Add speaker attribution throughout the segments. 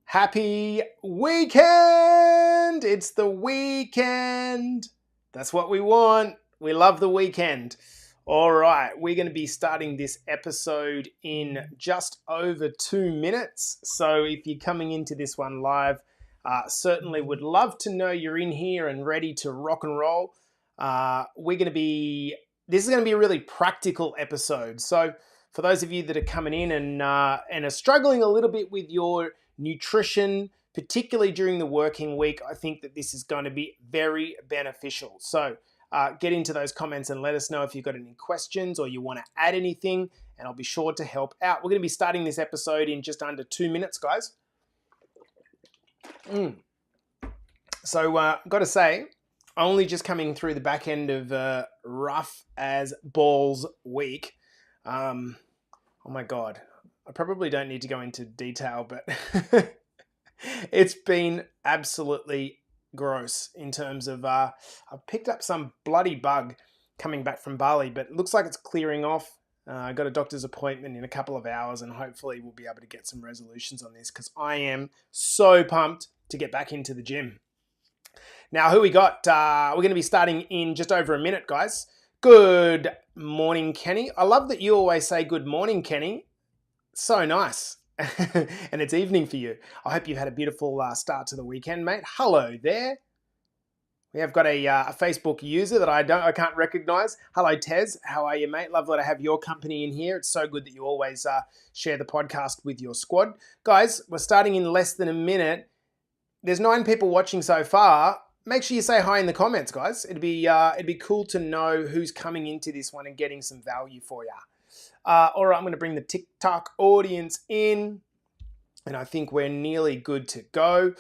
Speaker 1: Happy weekend! It's the weekend. That's what we want. We love the weekend. All right, we're going to be starting this episode in just over 2 minutes. So if you're coming into this one live, certainly would love to know you're in here and ready to rock and roll. This is going to be a really practical episode. So for those of you that are coming in and are struggling a little bit with your nutrition, particularly during the working week, I think that this is going to be very beneficial. So get into those comments and let us know if you've got any questions or you want to add anything, and I'll be sure to help out. We're going to be starting this episode in just under 2 minutes, guys. So got to say, only just coming through the back end of rough as balls week. Oh my God. I probably don't need to go into detail, but it's been absolutely gross in terms of, I picked up some bloody bug coming back from Bali, but it looks like it's clearing off. I got a doctor's appointment in a couple of hours, and hopefully we'll be able to get some resolutions on this because I am so pumped to get back into the gym. Now, who we got? We're going to be starting in just over a minute, guys. Good morning, Kenny. I love that you always say good morning, Kenny. So nice. And it's evening for you. I hope you've had a beautiful start to the weekend, mate. Hello there. We have got a Facebook user that I can't recognize. Hello, Tez. How are you, mate? Lovely to have your company in here. It's so good that you always share the podcast with your squad. Guys, we're starting in less than a minute. There's 9 people watching so far. Make sure you say hi in the comments, guys. It'd be cool to know who's coming into this one and getting some value for you. All right, I'm going to bring the TikTok audience in, and I think we're nearly good to go.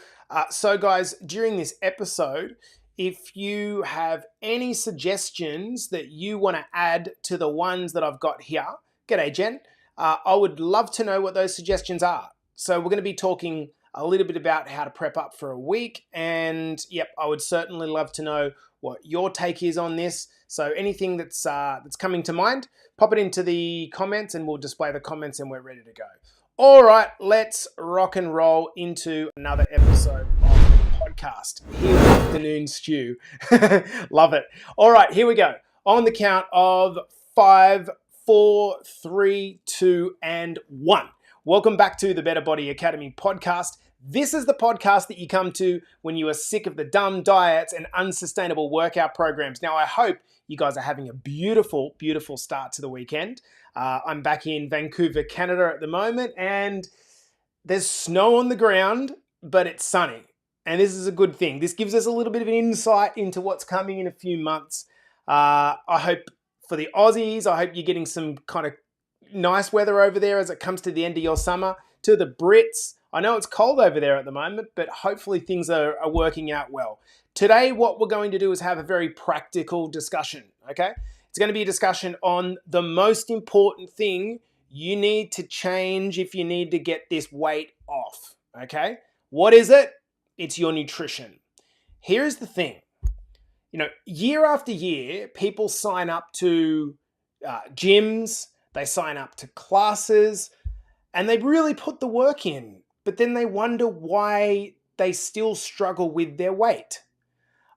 Speaker 1: So guys, during this episode, if you have any suggestions that you want to add to the ones that I've got here, g'day Jen, I would love to know what those suggestions are. So we're going to be talking a little bit about how to prep up for a week, and yep, I would certainly love to know what your take is on this. So anything that's coming to mind, pop it into the comments and we'll display the comments and we're ready to go. All right, let's rock and roll into another episode of the podcast. Here, afternoon stew. Love it. All right, here we go. On the count of 5, 4, 3, 2, and 1. Welcome back to the Better Body Academy podcast. This is the podcast that you come to when you are sick of the dumb diets and unsustainable workout programs. Now, I hope you guys are having a beautiful, beautiful start to the weekend. I'm back in Vancouver, Canada at the moment, and there's snow on the ground, but it's sunny. And this is a good thing. This gives us a little bit of an insight into what's coming in a few months. I hope for the Aussies, I hope you're getting some kind of nice weather over there as it comes to the end of your summer. To the Brits, I know it's cold over there at the moment, but hopefully things are working out well. Today, what we're going to do is have a very practical discussion, okay? It's going to be a discussion on the most important thing you need to change if you need to get this weight off, okay? What is it? It's your nutrition. Here's the thing. Year after year, people sign up to gyms, they sign up to classes, and they really put the work in, but then they wonder why they still struggle with their weight.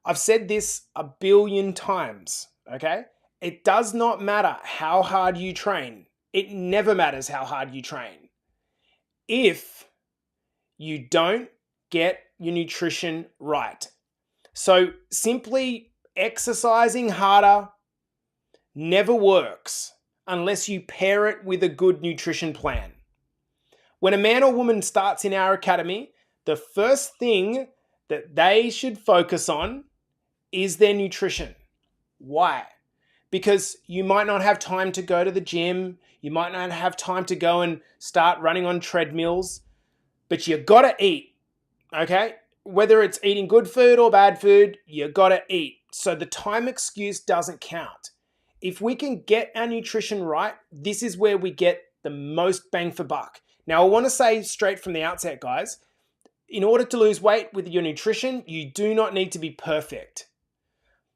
Speaker 1: I've said this a billion times, okay? It does not matter how hard you train. It never matters how hard you train. If you don't get your nutrition right. So simply exercising harder never works unless you pair it with a good nutrition plan. When a man or woman starts in our academy, the first thing that they should focus on is their nutrition. Why? Because you might not have time to go to the gym, you might not have time to go and start running on treadmills, but you gotta eat, okay? Whether it's eating good food or bad food, you gotta eat. So the time excuse doesn't count. If we can get our nutrition right, this is where we get the most bang for buck. Now, I want to say straight from the outset, guys, in order to lose weight with your nutrition, you do not need to be perfect.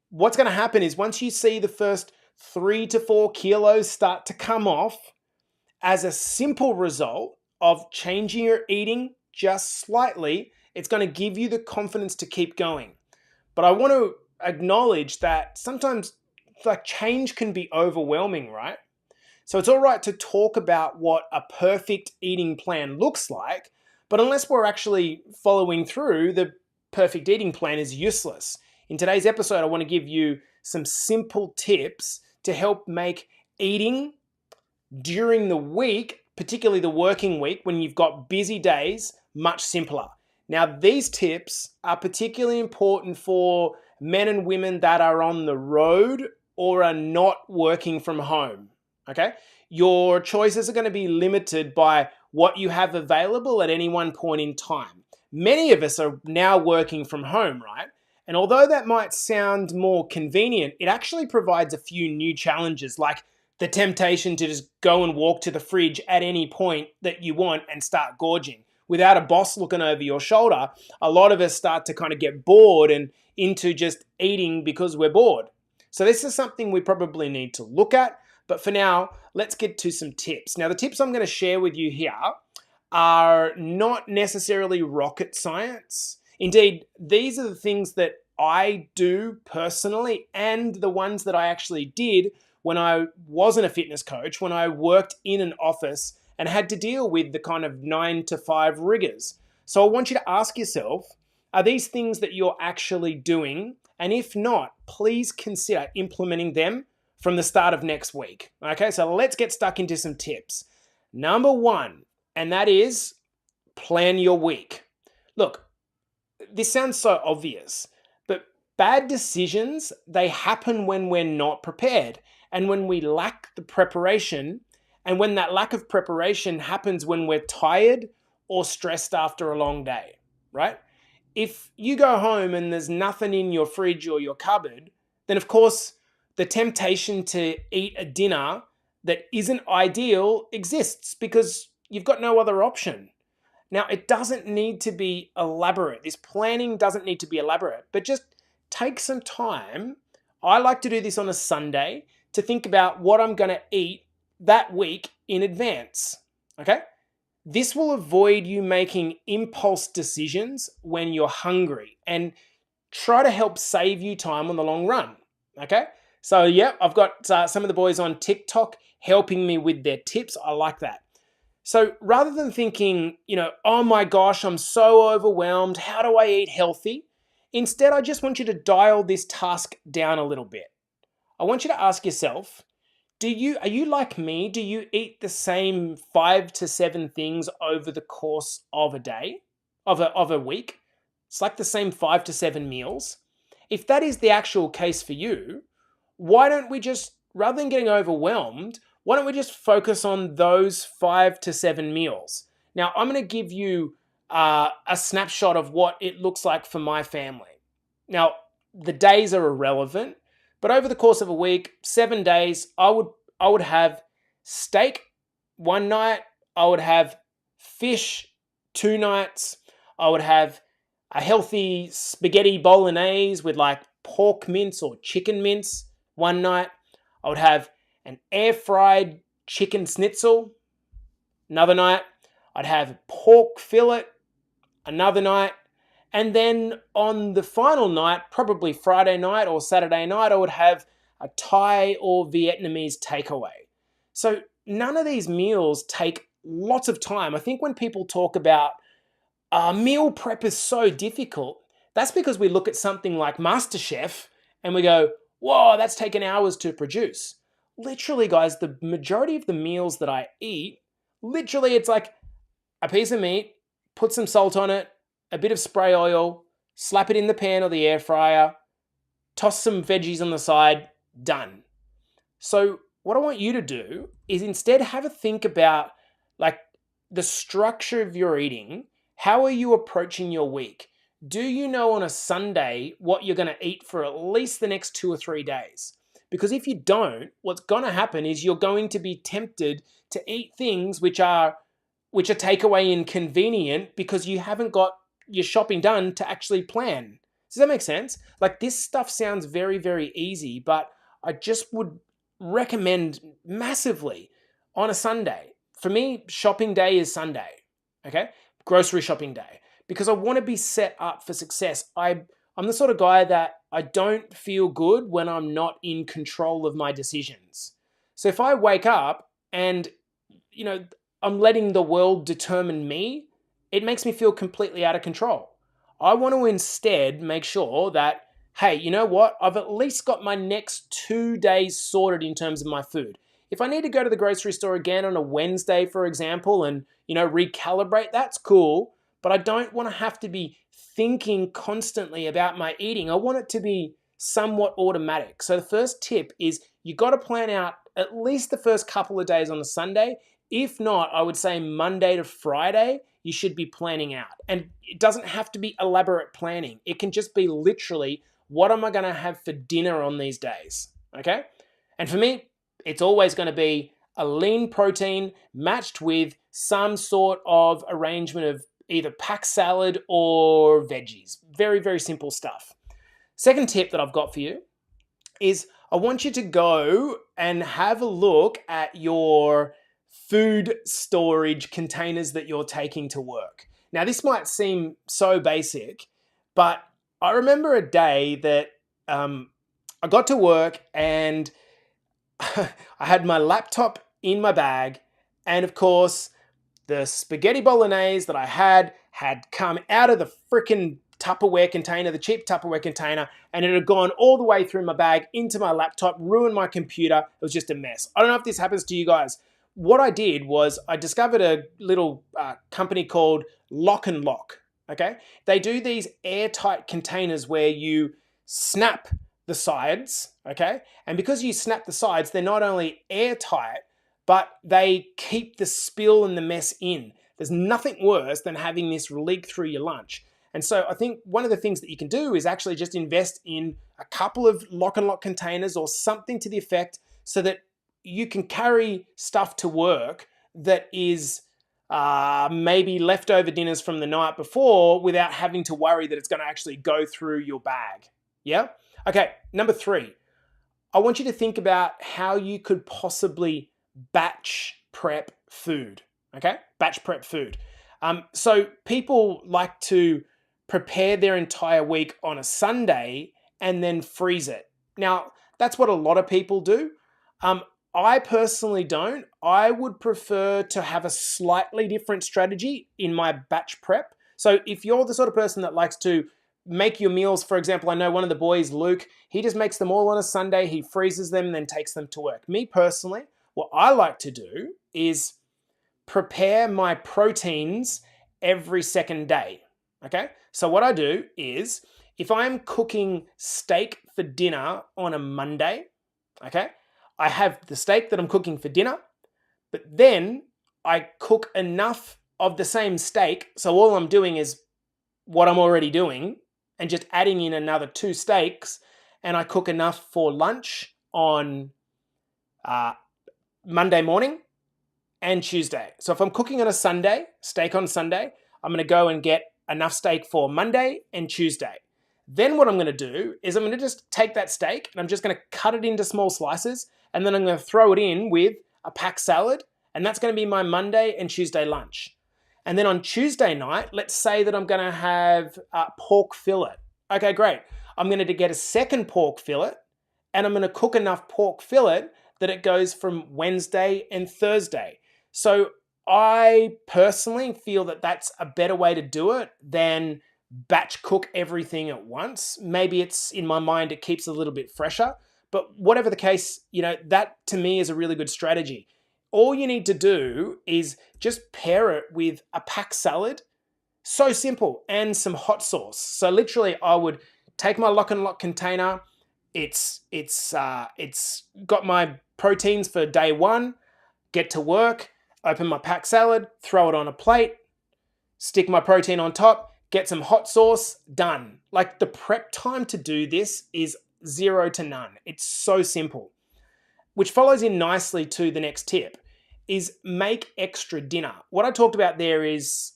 Speaker 1: What's going to happen is once you see the first 3 to 4 kilos start to come off as a simple result of changing your eating, just slightly, it's going to give you the confidence to keep going. But I want to acknowledge that sometimes like change can be overwhelming, right? So it's all right to talk about what a perfect eating plan looks like, but unless we're actually following through, the perfect eating plan is useless. In today's episode, I want to give you some simple tips to help make eating during the week, particularly the working week when you've got busy days, much simpler. Now, these tips are particularly important for men and women that are on the road or are not working from home. Okay? Your choices are going to be limited by what you have available at any one point in time. Many of us are now working from home, right? And although that might sound more convenient, it actually provides a few new challenges, like the temptation to just go and walk to the fridge at any point that you want and start gorging. Without a boss looking over your shoulder, a lot of us start to kind of get bored and into just eating because we're bored. So this is something we probably need to look at. But for now, let's get to some tips. Now, the tips I'm going to share with you here are not necessarily rocket science. Indeed, these are the things that I do personally and the ones that I actually did when I wasn't a fitness coach, when I worked in an office and had to deal with the kind of 9 to 5 rigors. So I want you to ask yourself, are these things that you're actually doing? And if not, please consider implementing them from the start of next week. Okay, so let's get stuck into some tips. Number one, and that is plan your week. Look, this sounds so obvious, but bad decisions, they happen when we're not prepared and when we lack the preparation, and when that lack of preparation happens when we're tired or stressed after a long day, right? If you go home and there's nothing in your fridge or your cupboard, then of course the temptation to eat a dinner that isn't ideal exists because you've got no other option. Now, it doesn't need to be elaborate. This planning doesn't need to be elaborate, but just take some time. I like to do this on a Sunday to think about what I'm going to eat that week in advance. Okay? This will avoid you making impulse decisions when you're hungry and try to help save you time on the long run. Okay? So, yeah, I've got some of the boys on TikTok helping me with their tips. I like that. So rather than thinking, oh my gosh, I'm so overwhelmed, how do I eat healthy? Instead, I just want you to dial this task down a little bit. I want you to ask yourself, are you like me? Do you eat the same 5 to 7 things over the course of a day, of a week? It's like the same 5 to 7 meals. If that is the actual case for you, why don't we just, rather than getting overwhelmed, why don't we just focus on those 5 to 7 meals? Now, I'm going to give you a snapshot of what it looks like for my family. Now, the days are irrelevant, but over the course of a week, 7 days, I would have steak one night, I would have fish 2 nights, I would have a healthy spaghetti bolognese with like pork mince or chicken mince one night, I would have an air-fried chicken schnitzel another night, I'd have pork fillet another night, and then on the final night, probably Friday night or Saturday night, I would have a Thai or Vietnamese takeaway. So none of these meals take lots of time. I think when people talk about meal prep is so difficult, that's because we look at something like MasterChef and we go, whoa, that's taken hours to produce. Literally, guys, the majority of the meals that I eat, literally it's like a piece of meat, put some salt on it, a bit of spray oil, slap it in the pan or the air fryer, toss some veggies on the side, done. So what I want you to do is instead have a think about like the structure of your eating. How are you approaching your week? Do you know on a Sunday what you're going to eat for at least the next 2 or 3 days? Because if you don't, what's going to happen is you're going to be tempted to eat things which are takeaway and convenient because you haven't got your shopping done to actually plan. Does that make sense? Like this stuff sounds very, very easy, but I just would recommend massively on a Sunday. For me, shopping day is Sunday. Okay? grocery shopping day because I want to be set up for success. I'm the sort of guy that I don't feel good when I'm not in control of my decisions. So if I wake up and, I'm letting the world determine me, it makes me feel completely out of control. I want to instead make sure that, hey, you know what? I've at least got my next 2 days sorted in terms of my food. If I need to go to the grocery store again on a Wednesday, for example, and, recalibrate, that's cool. But I don't want to have to be thinking constantly about my eating. I want it to be somewhat automatic. So the first tip is you got to plan out at least the first couple of days on the Sunday. If not, I would say Monday to Friday, you should be planning out. And it doesn't have to be elaborate planning. It can just be literally, what am I going to have for dinner on these days? Okay? And for me, it's always going to be a lean protein matched with some sort of arrangement of either packed salad or veggies. Very, very simple stuff. Second tip that I've got for you is I want you to go and have a look at your food storage containers that you're taking to work. Now, this might seem so basic, but I remember a day that I got to work and I had my laptop in my bag, and of course, the spaghetti bolognese that I had come out of the freaking Tupperware container, the cheap Tupperware container, and it had gone all the way through my bag into my laptop, ruined my computer. It was just a mess. I don't know if this happens to you guys. What I did was I discovered a little company called Lock and Lock. Okay, they do these airtight containers where you snap the sides. Okay, and because you snap the sides, they're not only airtight, but they keep the spill and the mess in. There's nothing worse than having this leak through your lunch. And so I think one of the things that you can do is actually just invest in a couple of Lock and Lock containers or something to the effect so that you can carry stuff to work that is maybe leftover dinners from the night before without having to worry that it's going to actually go through your bag. Yeah? Okay, number 3. I want you to think about how you could possibly batch prep food. Okay? Batch prep food. So people like to prepare their entire week on a Sunday and then freeze it. Now, that's what a lot of people do. I personally don't. I would prefer to have a slightly different strategy in my batch prep. So if you're the sort of person that likes to make your meals, for example, I know one of the boys, Luke, he just makes them all on a Sunday, he freezes them and then takes them to work. Me personally, what I like to do is prepare my proteins every second day. Okay? So what I do is if I'm cooking steak for dinner on a Monday, okay, I have the steak that I'm cooking for dinner, but then I cook enough of the same steak. So all I'm doing is what I'm already doing and just adding in another 2 steaks, and I cook enough for lunch on Monday morning and Tuesday. So if I'm cooking on a Sunday, steak on Sunday, I'm going to go and get enough steak for Monday and Tuesday. Then what I'm going to do is I'm going to just take that steak and I'm just going to cut it into small slices, and then I'm going to throw it in with a packed salad, and that's going to be my Monday and Tuesday lunch. And then on Tuesday night, let's say that I'm going to have pork fillet. Okay, great. I'm going to get a second pork fillet, and I'm going to cook enough pork fillet that it goes from Wednesday and Thursday. So I personally feel that that's a better way to do it than batch cook everything at once. Maybe it's, in my mind, it keeps it a little bit fresher. But whatever the case, that to me is a really good strategy. All you need to do is just pair it with a packed salad. So simple. And some hot sauce. So literally I would take my Lock and Lock container. It's got my proteins for day 1, get to work, open my packed salad, throw it on a plate, stick my protein on top, get some hot sauce, done. Like, the prep time to do this is 0 to none. It's so simple. Which follows in nicely to the next tip, is make extra dinner. What I talked about there is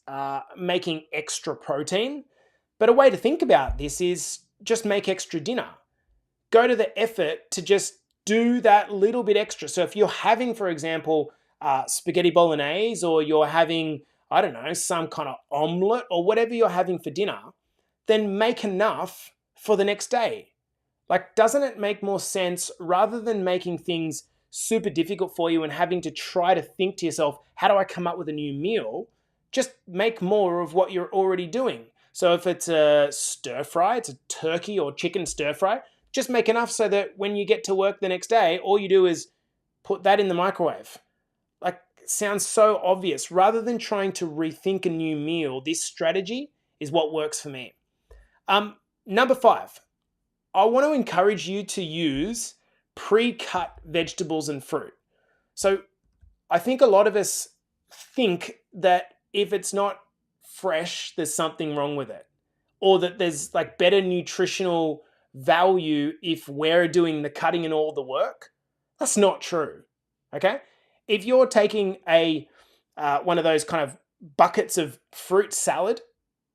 Speaker 1: making extra protein, but a way to think about this is just make extra dinner. Go to the effort to just do that little bit extra. So if you're having, for example, spaghetti bolognese, or you're having I don't know, some kind of omelette or whatever you're having for dinner, then make enough for the next day. Like, doesn't it make more sense rather than making things super difficult for you and having to try to think to yourself, how do I come up with a new meal? Just make more of what you're already doing. So if it's a stir fry, it's a turkey or chicken stir fry, just make enough so that when you get to work the next day, all you do is put that in the microwave. Like, it sounds so obvious. Rather than trying to rethink a new meal, this strategy is what works for me. Number 5, I want to encourage you to use pre-cut vegetables and fruit. So I think a lot of us think that if it's not fresh, there's something wrong with it, or that there's like better nutritional value if we're doing the cutting and all the work. That's not true. Okay, if you're taking one of those kind of buckets of fruit salad,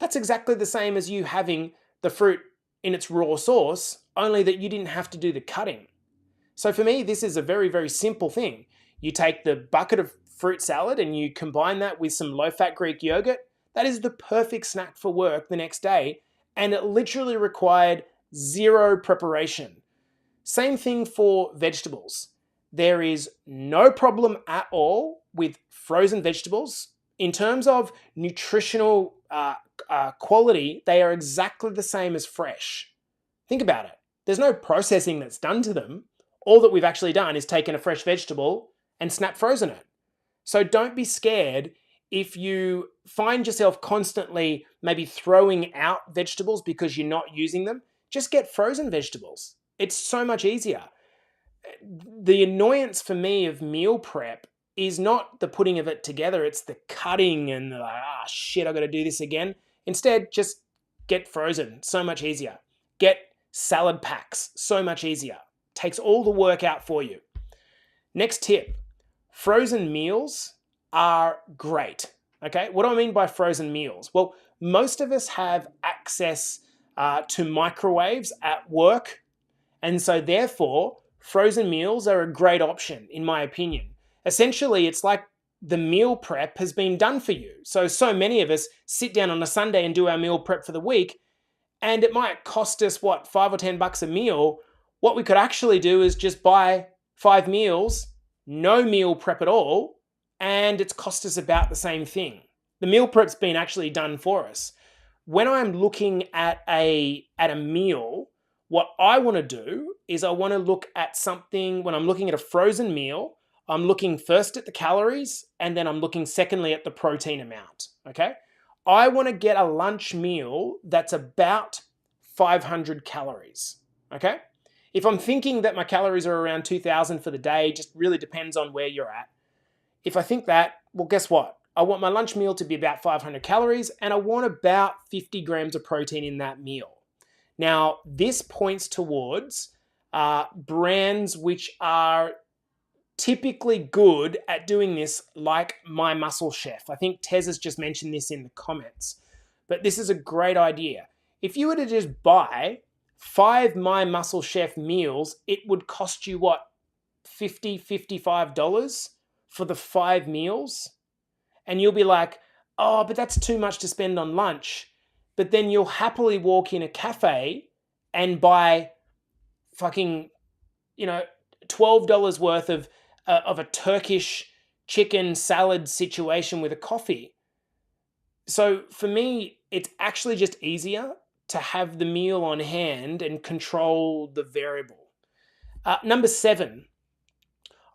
Speaker 1: that's exactly the same as you having the fruit in its raw sauce, only that you didn't have to do the cutting. So for me, this is a very, very simple thing. You take the bucket of fruit salad and you combine that with some low-fat Greek yogurt. That is the perfect snack for work the next day, and it literally required 0 preparation. Same thing for vegetables. There is no problem at all with frozen vegetables. In terms of nutritional quality, they are exactly the same as fresh. Think about it. There's no processing that's done to them. All that we've actually done is taken a fresh vegetable and snap frozen it. So don't be scared if you find yourself constantly maybe throwing out vegetables because you're not using them. Just get frozen vegetables. It's so much easier. The annoyance for me of meal prep is not the putting of it together, it's the cutting and the like, shit, I got to do this again. Instead, just get frozen. So much easier. Get salad packs. So much easier. Takes all the work out for you. Next tip. Frozen meals are great. Okay, what do I mean by frozen meals? Well, most of us have access to microwaves at work, and so therefore, frozen meals are a great option, in my opinion. Essentially, it's like the meal prep has been done for you. So many of us sit down on a Sunday and do our meal prep for the week, and it might cost us, $5 or $10 a meal. What we could actually do is just buy 5 meals, no meal prep at all, and it's cost us about the same thing. The meal prep's been actually done for us. When I'm looking at a meal, what I want to do is I want to look at something. When I'm looking at a frozen meal, I'm looking first at the calories, and then I'm looking secondly at the protein amount, okay? I want to get a lunch meal that's about 500 calories, okay? If I'm thinking that my calories are around 2,000 for the day, just really depends on where you're at. If I think that, well, guess what? I want my lunch meal to be about 500 calories, and I want about 50 grams of protein in that meal. Now, this points towards brands which are typically good at doing this, like My Muscle Chef. I think Tez has just mentioned this in the comments, but this is a great idea. If you were to just buy 5 My Muscle Chef meals, it would cost you what, $50, $55 for the 5 meals? And you'll be like, oh, but that's too much to spend on lunch. But then you'll happily walk in a cafe and buy fucking, $12 worth of a Turkish chicken salad situation with a coffee. So for me, it's actually just easier to have the meal on hand and control the variable. Number 7,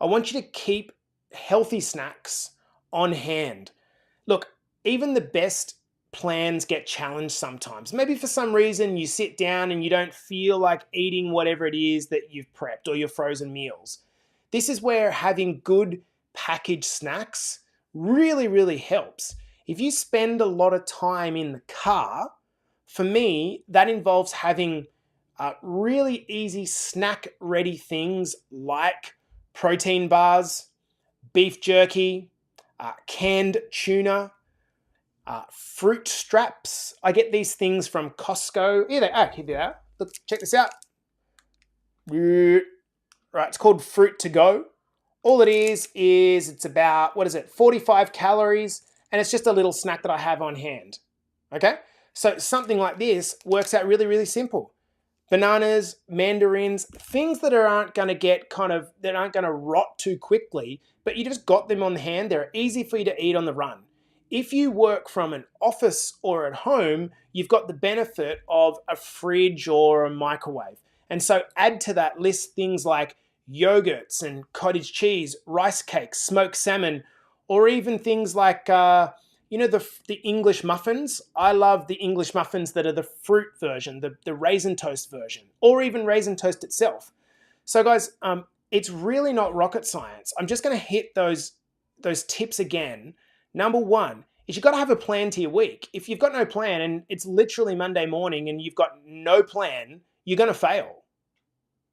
Speaker 1: I want you to keep healthy snacks on hand. Look, even the best plans get challenged sometimes. Maybe for some reason you sit down and you don't feel like eating whatever it is that you've prepped or your frozen meals. This is where having good packaged snacks really, really helps. If you spend a lot of time in the car, for me, that involves having really easy snack-ready things like protein bars, beef jerky, canned tuna, fruit straps. I get these things from Costco. Here they are. Look, check this out. Right, it's called Fruit to Go. All it is it's about, 45 calories, and it's just a little snack that I have on hand. Okay? So something like this works out really, really simple. Bananas, mandarins, things that aren't going to that aren't going to rot too quickly, but you just got them on hand. They're easy for you to eat on the run. If you work from an office or at home, you've got the benefit of a fridge or a microwave. And so add to that list things like yogurts and cottage cheese, rice cakes, smoked salmon, or even things like, the English muffins. I love the English muffins that are the fruit version, the raisin toast version, or even raisin toast itself. So guys, it's really not rocket science. I'm just going to hit those tips again. Number one is you've got to have a plan to your week. If you've got no plan and it's literally Monday morning and you've got no plan, you're going to fail.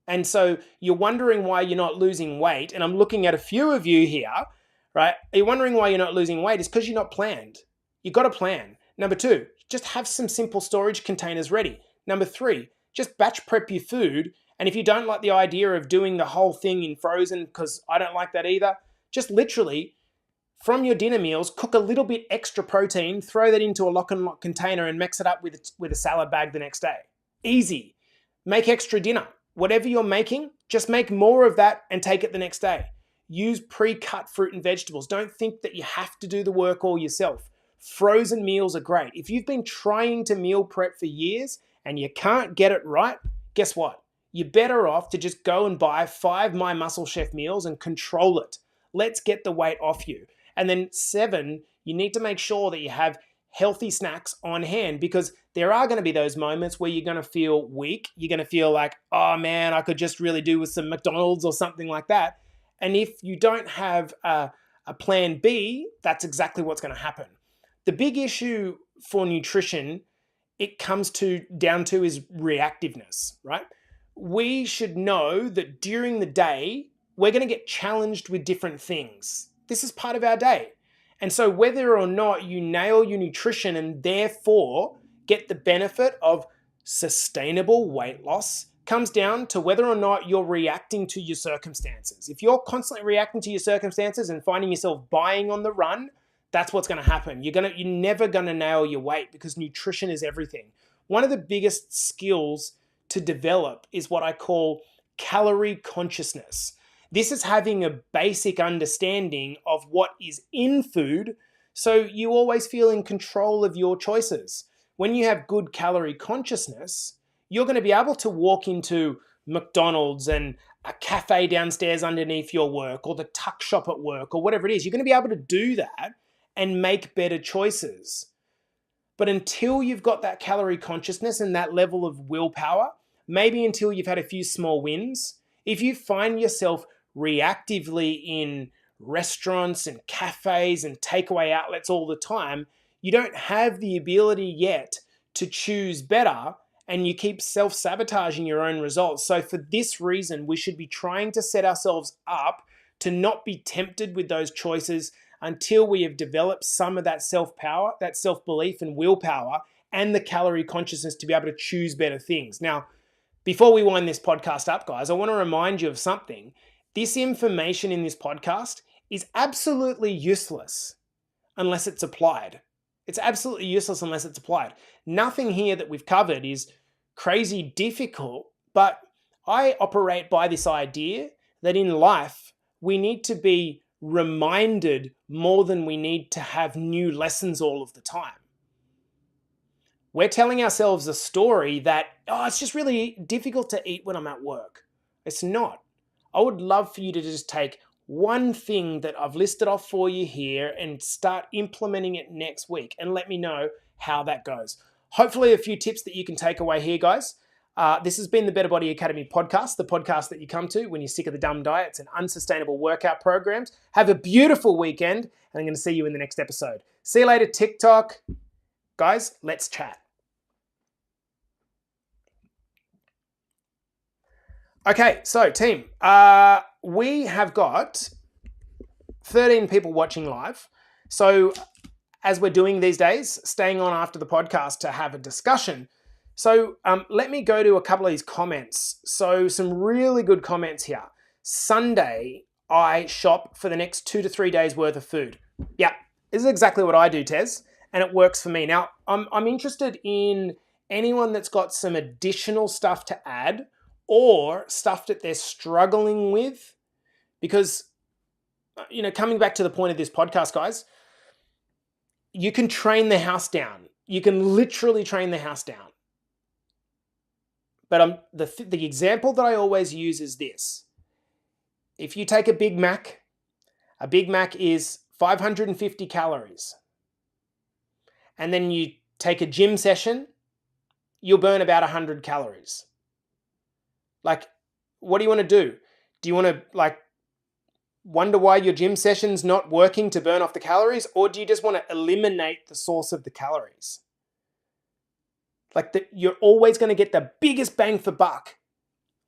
Speaker 1: And so you're wondering why you're not losing weight. And I'm looking at a few of you here, right? You're wondering why you're not losing weight. It's because you're not planned. You've got a plan. Number two, just have some simple storage containers ready. Number three, just batch prep your food. And if you don't like the idea of doing the whole thing in frozen, because I don't like that either, just literally from your dinner meals, cook a little bit extra protein, throw that into a lock and lock container and mix it up with a salad bag the next day. Easy. Make extra dinner. Whatever you're making, just make more of that and take it the next day. Use pre-cut fruit and vegetables. Don't think that you have to do the work all yourself. Frozen meals are great. If you've been trying to meal prep for years and you can't get it right, guess what? You're better off to just go and buy 5 My Muscle Chef meals and control it. Let's get the weight off you. And then 7, you need to make sure that you have healthy snacks on hand, because there are going to be those moments where you're going to feel weak. You're going to feel like, oh man, I could just really do with some McDonald's or something like that. And if you don't have a plan B, that's exactly what's going to happen. The big issue for nutrition, it comes down to is reactiveness, right? We should know that during the day, we're going to get challenged with different things. This is part of our day. And so whether or not you nail your nutrition and therefore get the benefit of sustainable weight loss comes down to whether or not you're reacting to your circumstances. If you're constantly reacting to your circumstances and finding yourself buying on the run, that's what's going to happen. You're never going to nail your weight, because nutrition is everything. One of the biggest skills to develop is what I call calorie consciousness. This is having a basic understanding of what is in food, so you always feel in control of your choices. When you have good calorie consciousness, you're going to be able to walk into McDonald's and a cafe downstairs underneath your work, or the tuck shop at work, or whatever it is. You're going to be able to do that and make better choices. But until you've got that calorie consciousness and that level of willpower, maybe until you've had a few small wins, if you find yourself reactively in restaurants and cafes and takeaway outlets all the time, you don't have the ability yet to choose better, and you keep self-sabotaging your own results. So for this reason, we should be trying to set ourselves up to not be tempted with those choices until we have developed some of that self-power, that self-belief and willpower, and the calorie consciousness to be able to choose better things. Now, before we wind this podcast up, guys, I want to remind you of something. This information in this podcast is absolutely useless unless it's applied. It's absolutely useless unless it's applied. Nothing here that we've covered is crazy difficult, but I operate by this idea that in life, we need to be reminded more than we need to have new lessons all of the time. We're telling ourselves a story that, it's just really difficult to eat when I'm at work. It's not. I would love for you to just take one thing that I've listed off for you here and start implementing it next week, and let me know how that goes. Hopefully a few tips that you can take away here, guys. This has been the Better Body Academy podcast, the podcast that you come to when you're sick of the dumb diets and unsustainable workout programs. Have a beautiful weekend, and I'm going to see you in the next episode. See you later, TikTok. Guys, let's chat. Okay, so team, we have got 13 people watching live. So as we're doing these days, staying on after the podcast to have a discussion. So let me go to a couple of these comments. So some really good comments here. Sunday, I shop for the next 2 to 3 days worth of food. Yeah, This is exactly what I do, Tez, and it works for me. Now, I'm interested in anyone that's got some additional stuff to add or stuff that they're struggling with, because, coming back to the point of this podcast, guys, you can train the house down. You can literally train the house down. But the example that I always use is this. If you take a Big Mac is 550 calories. And then you take a gym session, you'll burn about 100 calories. Like, what do you want to do? Do you want to, wonder why your gym session's not working to burn off the calories? Or do you just want to eliminate the source of the calories? You're always going to get the biggest bang for buck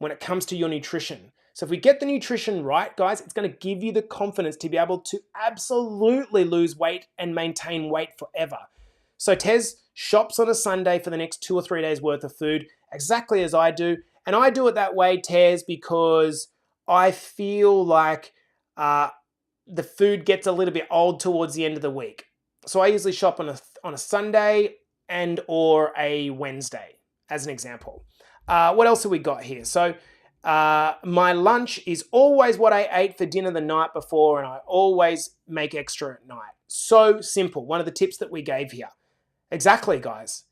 Speaker 1: when it comes to your nutrition. So if we get the nutrition right, guys, it's going to give you the confidence to be able to absolutely lose weight and maintain weight forever. So Tez shops on a Sunday for the next 2 or 3 days worth of food, exactly as I do. And I do it that way, Tez, because I feel like the food gets a little bit old towards the end of the week. So I usually shop on a Sunday and or a Wednesday, as an example. What else have we got here? So my lunch is always what I ate for dinner the night before, and I always make extra at night. So simple. One of the tips that we gave here. Exactly, guys.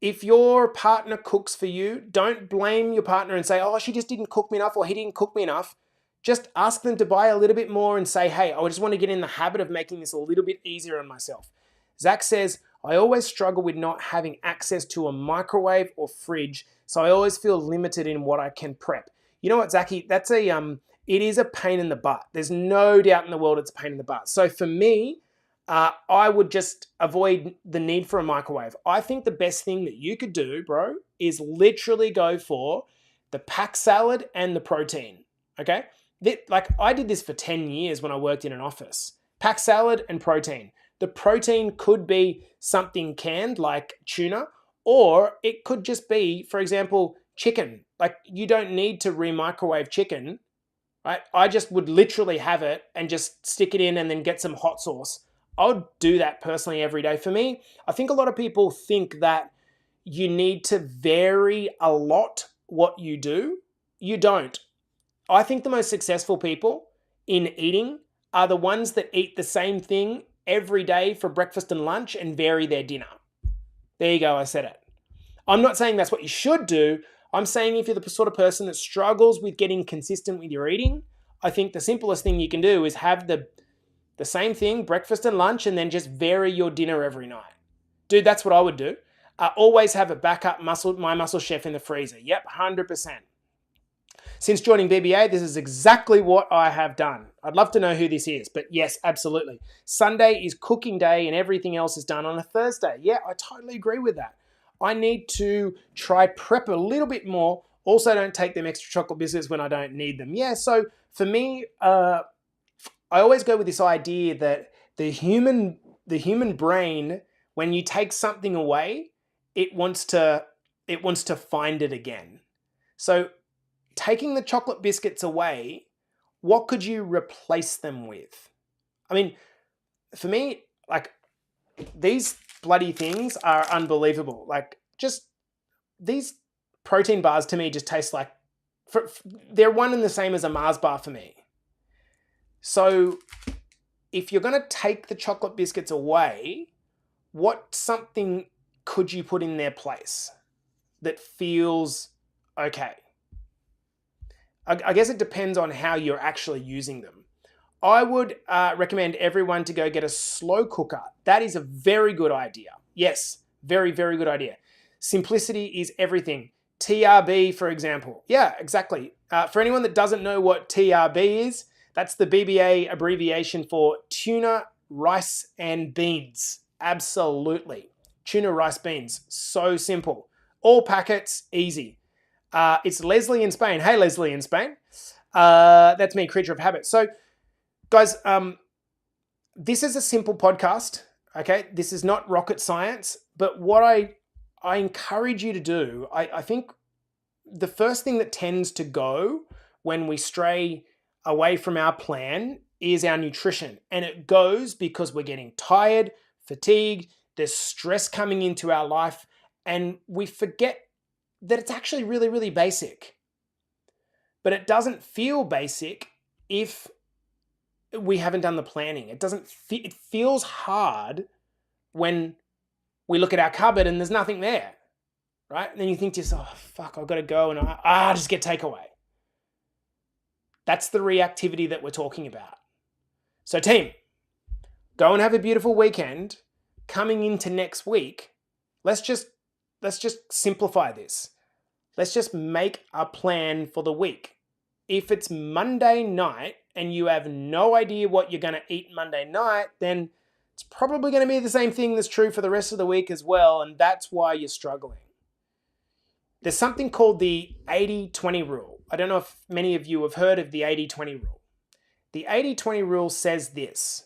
Speaker 1: If your partner cooks for you, don't blame your partner and say, oh, she just didn't cook me enough or he didn't cook me enough. Just ask them to buy a little bit more and say, hey, I just want to get in the habit of making this a little bit easier on myself. Zach says, I always struggle with not having access to a microwave or fridge, so I always feel limited in what I can prep. You know what, Zachy? It is a pain in the butt. There's no doubt in the world it's a pain in the butt. So for me, I would just avoid the need for a microwave. I think the best thing that you could do, bro, is literally go for the pack salad and the protein, okay? I did this for 10 years when I worked in an office. Pack salad and protein. The protein could be something canned like tuna, or it could just be, for example, chicken. You don't need to re-microwave chicken, right? I just would literally have it and just stick it in and then get some hot sauce. I would do that personally every day. For me, I think a lot of people think that you need to vary a lot what you do. You don't. I think the most successful people in eating are the ones that eat the same thing every day for breakfast and lunch and vary their dinner. There you go, I said it. I'm not saying that's what you should do. I'm saying if you're the sort of person that struggles with getting consistent with your eating, I think the simplest thing you can do is have the same thing, breakfast and lunch, and then just vary your dinner every night. Dude, that's what I would do. Always have a backup My Muscle Chef in the freezer. Yep, 100%. Since joining BBA, this is exactly what I have done. I'd love to know who this is, but yes, absolutely. Sunday is cooking day and everything else is done on a Thursday. Yeah, I totally agree with that. I need to try prep a little bit more. Also, don't take them extra chocolate biscuits when I don't need them. Yeah, so for me, I always go with this idea that the human brain, when you take something away, it wants to find it again. So taking the chocolate biscuits away, what could you replace them with? I mean, for me, these bloody things are unbelievable. Just these protein bars to me just taste like, they're one and the same as a Mars bar for me. So if you're going to take the chocolate biscuits away, what something could you put in their place that feels okay? I guess it depends on how you're actually using them. I would recommend everyone to go get a slow cooker. That is a very good idea. Yes, very, very good idea. Simplicity is everything. TRB, for example. Yeah, exactly. For anyone that doesn't know what TRB is, that's the BBA abbreviation for tuna, rice, and beans. Absolutely. Tuna, rice, beans. So simple. All packets, easy. It's Leslie in Spain. Hey, Leslie in Spain. That's me, Creature of Habit. So, guys, this is a simple podcast, okay? This is not rocket science, but what I encourage you to do, I think the first thing that tends to go when we stray away from our plan is our nutrition. And it goes because we're getting tired, fatigued, there's stress coming into our life, and we forget that it's actually really, really basic. But it doesn't feel basic if we haven't done the planning. It feels hard when we look at our cupboard and there's nothing there, right? And then you think to yourself, oh, fuck, I've got to go and I'll just get takeaway. That's the reactivity that we're talking about. So team, go and have a beautiful weekend. Coming into next week, let's just simplify this. Let's just make a plan for the week. If it's Monday night and you have no idea what you're going to eat Monday night, then it's probably going to be the same thing that's true for the rest of the week as well, and that's why you're struggling. There's something called the 80-20 rule. I don't know if many of you have heard of the 80-20 rule. The 80-20 rule says this: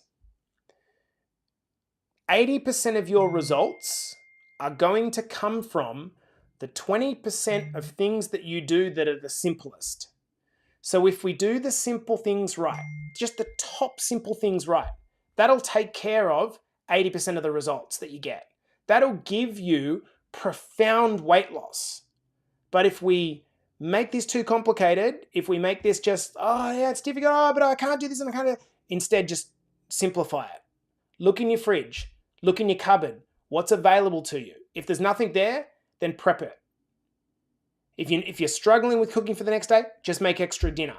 Speaker 1: 80% of your results are going to come from the 20% of things that you do that are the simplest. So if we do the simple things right, just the top simple things right, that'll take care of 80% of the results that you get. That'll give you profound weight loss. But if we make this too complicated, if we make this just, oh yeah, it's difficult, oh, but I can't do this and I can't do it. Instead, just simplify it. Look in your fridge. Look in your cupboard. What's available to you? If there's nothing there, then prep it. If you're struggling with cooking for the next day, just make extra dinner.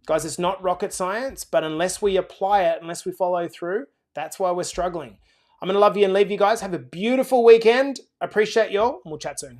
Speaker 1: Guys, it's not rocket science, but unless we apply it, unless we follow through, that's why we're struggling. I'm going to love you and leave you guys. Have a beautiful weekend. Appreciate you all, and we'll chat soon.